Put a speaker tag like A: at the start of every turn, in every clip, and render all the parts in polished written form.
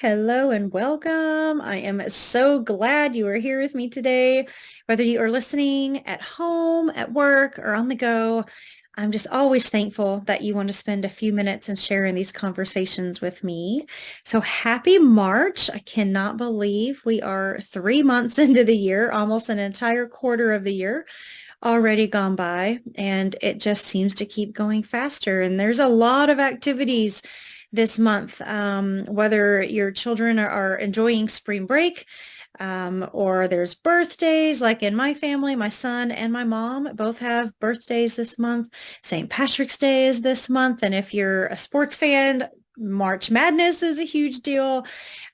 A: hello, and welcome. I am so glad you are here with me today. Whether you are listening at home, at work, or on the go, I'm just always thankful that you want to spend a few minutes and sharing these conversations with me. So happy March. I cannot believe we are 3 months into the year, almost an entire quarter of the year already gone by, and it just seems to keep going faster. And there's a lot of activities this month, whether your children are enjoying spring break, or there's birthdays, like in my family, my son and my mom both have birthdays this month. St. Patrick's Day is this month. And if you're a sports fan, March Madness is a huge deal.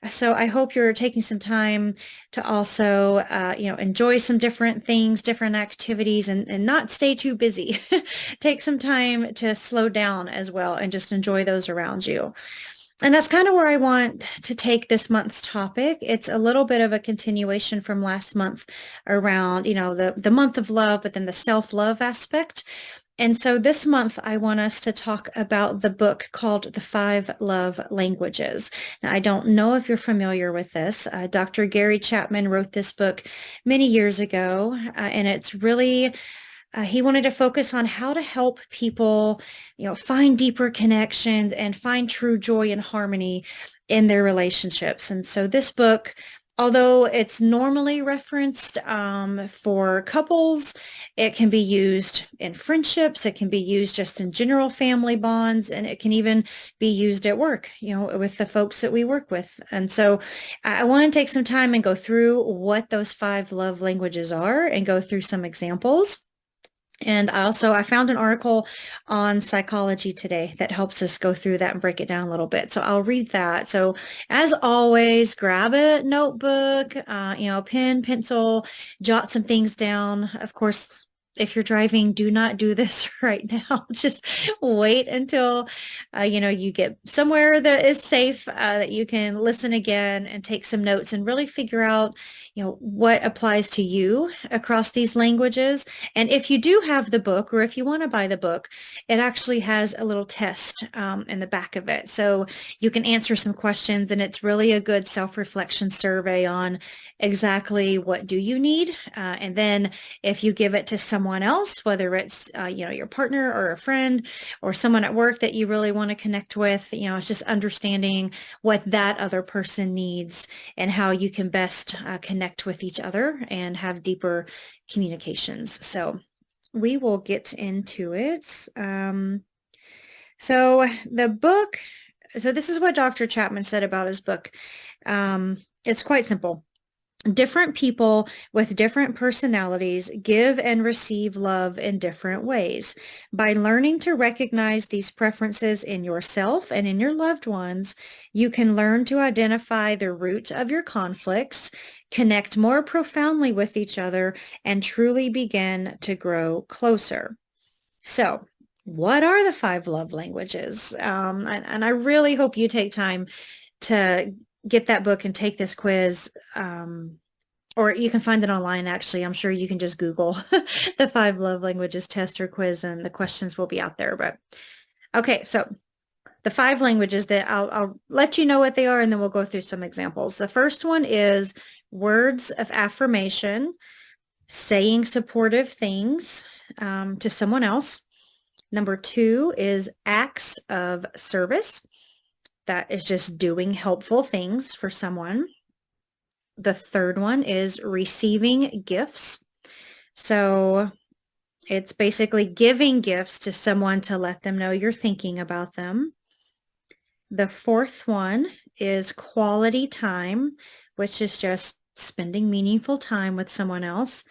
A: So I hope you're taking some time to also, enjoy some different things, different activities, and not stay too busy. Take some time to slow down as well and just enjoy those around you. And that's kind of where I want to take this month's topic. It's a little bit of a continuation from last month around, the month of love, but then the self-love aspect. And so this month, I want us to talk about the book called The Five Love Languages. Now, I don't know if you're familiar with this. Dr. Gary Chapman wrote this book many years ago, and it's really he wanted to focus on how to help people, find deeper connections and find true joy and harmony in their relationships. And so this book, although it's normally referenced for couples, it can be used in friendships. It can be used just in general family bonds, and it can even be used at work, with the folks that we work with. And so I want to take some time and go through what those five love languages are and go through some examples. And I found an article on Psychology Today that helps us go through that and break it down a little bit. So I'll read that. So as always, grab a notebook, pen, pencil, jot some things down. Of course, if you're driving, do not do this right now. Just wait until, you get somewhere that is safe, that you can listen again and take some notes and really figure out, what applies to you across these languages. And if you do have the book, or if you want to buy the book, it actually has a little test in the back of it. So you can answer some questions, and it's really a good self-reflection survey on exactly what do you need. And then if you give it to someone else, whether it's, your partner or a friend or someone at work that you really want to connect with, it's just understanding what that other person needs and how you can best connect with each other and have deeper communications. So we will get into it. So the book, so this is what Dr. Chapman said about his book. It's quite simple. Different people with different personalities give and receive love in different ways. By learning to recognize these preferences in yourself and in your loved ones, you can learn to identify the root of your conflicts, connect more profoundly with each other, and truly begin to grow closer. So, what are the five love languages? And I really hope you take time to get that book and take this quiz. Or you can find it online, actually. I'm sure you can just Google the five love languages test or quiz, and the questions will be out there. But okay, so the five languages that I'll let you know what they are, and then we'll go through some examples. The first one is words of affirmation, saying supportive things to someone else. Number two is acts of service. That is just doing helpful things for someone. The third one is receiving gifts. So it's basically giving gifts to someone to let them know you're thinking about them. The fourth one is quality time, which is just spending meaningful time with someone else.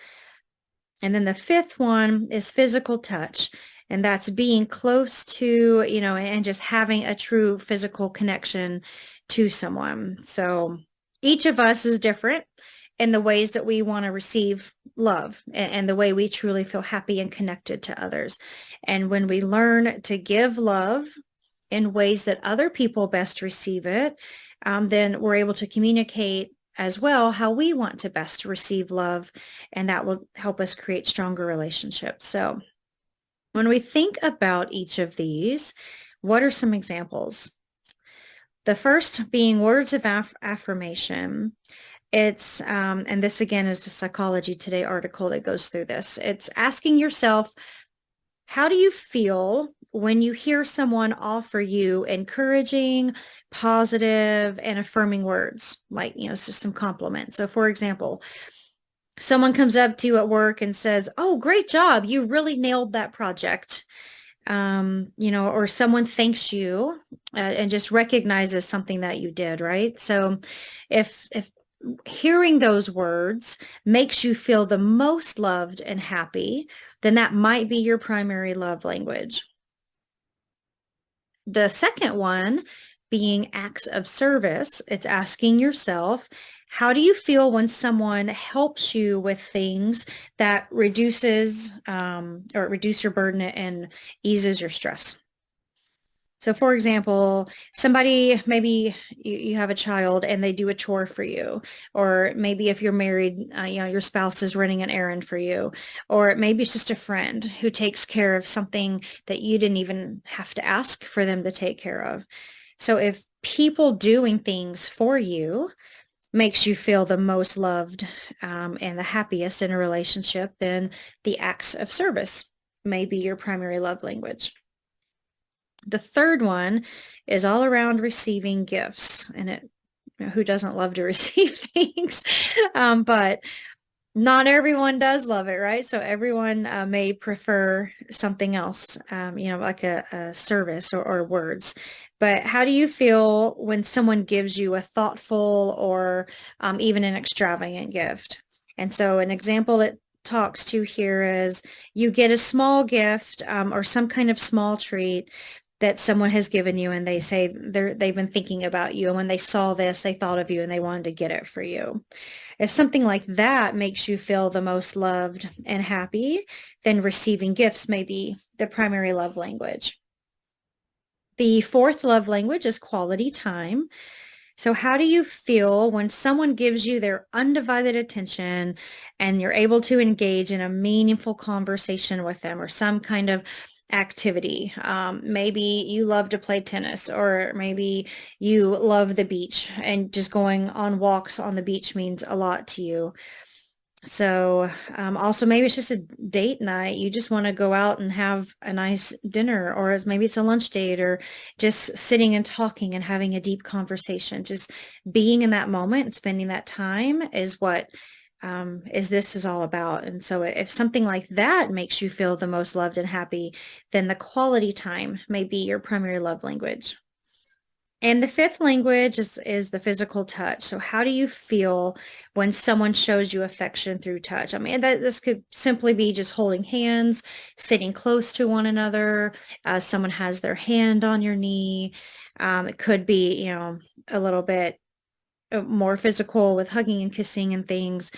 A: And then the fifth one is physical touch. And that's being close to, and just having a true physical connection to someone. So each of us is different in the ways that we want to receive love and the way we truly feel happy and connected to others. And when we learn to give love in ways that other people best receive it, then we're able to communicate as well how we want to best receive love, and that will help us create stronger relationships. So when we think about each of these, what are some examples? The first being words of affirmation. It's, and this again is a Psychology Today article that goes through this. It's asking yourself, how do you feel when you hear someone offer you encouraging, positive, and affirming words? Like, it's just some compliments. So for example, someone comes up to you at work and says, "Oh, great job. You really nailed that project." Or someone thanks you and just recognizes something that you did, right? So if hearing those words makes you feel the most loved and happy, then that might be your primary love language. The second one being acts of service, it's asking yourself, how do you feel when someone helps you with things that reduces or reduce your burden and eases your stress? So for example, somebody, maybe you have a child and they do a chore for you, or maybe if you're married, your spouse is running an errand for you, or maybe it's just a friend who takes care of something that you didn't even have to ask for them to take care of. So if people doing things for you makes you feel the most loved and the happiest in a relationship, then the acts of service may be your primary love language. The third one is all around receiving gifts, and who doesn't love to receive things? But not everyone does love it, right? So everyone may prefer something else, like a service or words. But how do you feel when someone gives you a thoughtful or even an extravagant gift? And so an example it talks to here is you get a small gift or some kind of small treat that someone has given you, and they say they've been thinking about you, and when they saw this they thought of you and they wanted to get it for you. If something like that makes you feel the most loved and happy, then receiving gifts may be the primary love language. The fourth love language is quality time. So how do you feel when someone gives you their undivided attention and you're able to engage in a meaningful conversation with them or some kind of activity? Maybe you love to play tennis, or maybe you love the beach and just going on walks on the beach means a lot to you. So also maybe it's just a date night. You just want to go out and have a nice dinner, or maybe it's a lunch date, or just sitting and talking and having a deep conversation. Just being in that moment and spending that time is what this is all about. And so if something like that makes you feel the most loved and happy, then the quality time may be your primary love language. And the fifth language is the physical touch. So how do you feel when someone shows you affection through touch? I mean, this could simply be just holding hands, sitting close to one another, someone has their hand on your knee. It could be, a little bit more physical with hugging and kissing and things.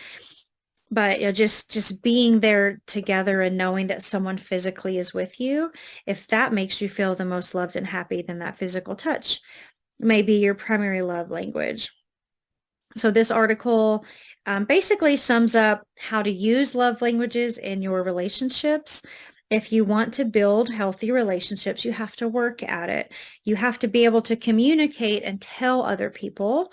A: But just being there together and knowing that someone physically is with you, if that makes you feel the most loved and happy, then that physical touch may be your primary love language. So this article basically sums up how to use love languages in your relationships. If you want to build healthy relationships, you have to work at it. You have to be able to communicate and tell other people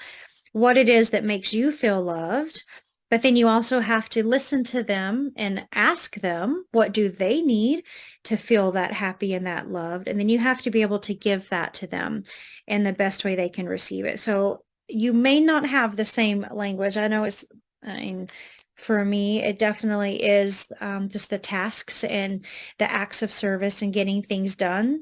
A: what it is that makes you feel loved. But then you also have to listen to them and ask them, what do they need to feel that happy and that loved? And then you have to be able to give that to them in the best way they can receive it. So you may not have the same language. I know I mean, for me, it definitely is just the tasks and the acts of service and getting things done.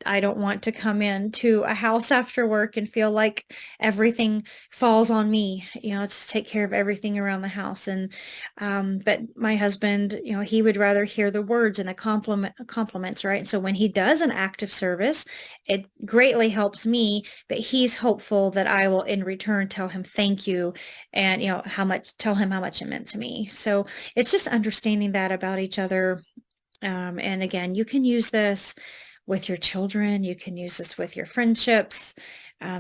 A: I don't want to come into a house after work and feel like everything falls on me, to take care of everything around the house. And but my husband, he would rather hear the words and the compliments, right? So when he does an act of service, it greatly helps me, but he's hopeful that I will in return tell him thank you and tell him how much it meant to me. So it's just understanding that about each other. And again, you can use this with your children. You can use this with your friendships,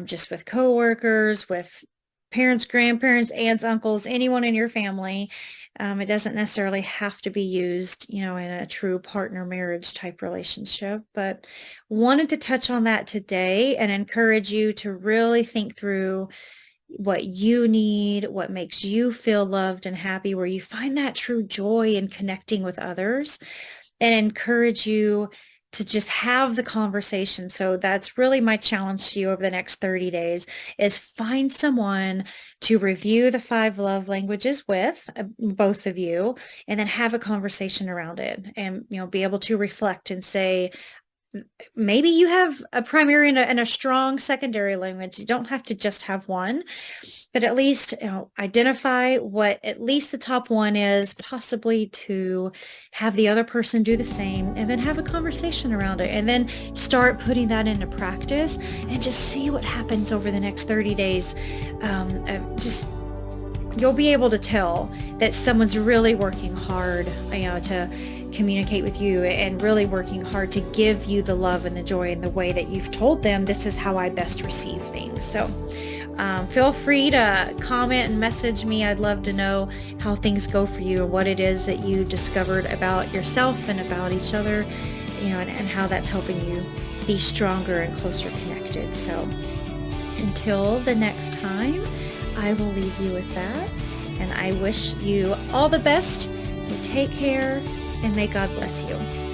A: just with coworkers, with parents, grandparents, aunts, uncles, anyone in your family. It doesn't necessarily have to be used, in a true partner marriage type relationship, but wanted to touch on that today and encourage you to really think through what you need, what makes you feel loved and happy, where you find that true joy in connecting with others, and encourage you to just have the conversation. So that's really my challenge to you over the next 30 days is find someone to review the 5 love languages with, both of you, and then have a conversation around it and, be able to reflect and say, maybe you have a primary and a strong secondary language. You don't have to just have one, but at least identify what at least the top one is, possibly to have the other person do the same, and then have a conversation around it, and then start putting that into practice and just see what happens over the next 30 days. Just you'll be able to tell that someone's really working hard, to communicate with you and really working hard to give you the love and the joy in the way that you've told them, this is how I best receive things. So feel free to comment and message me. I'd love to know how things go for you, and what it is that you discovered about yourself and about each other, and how that's helping you be stronger and closer connected. So until the next time, I will leave you with that. And I wish you all the best. So take care, and may God bless you.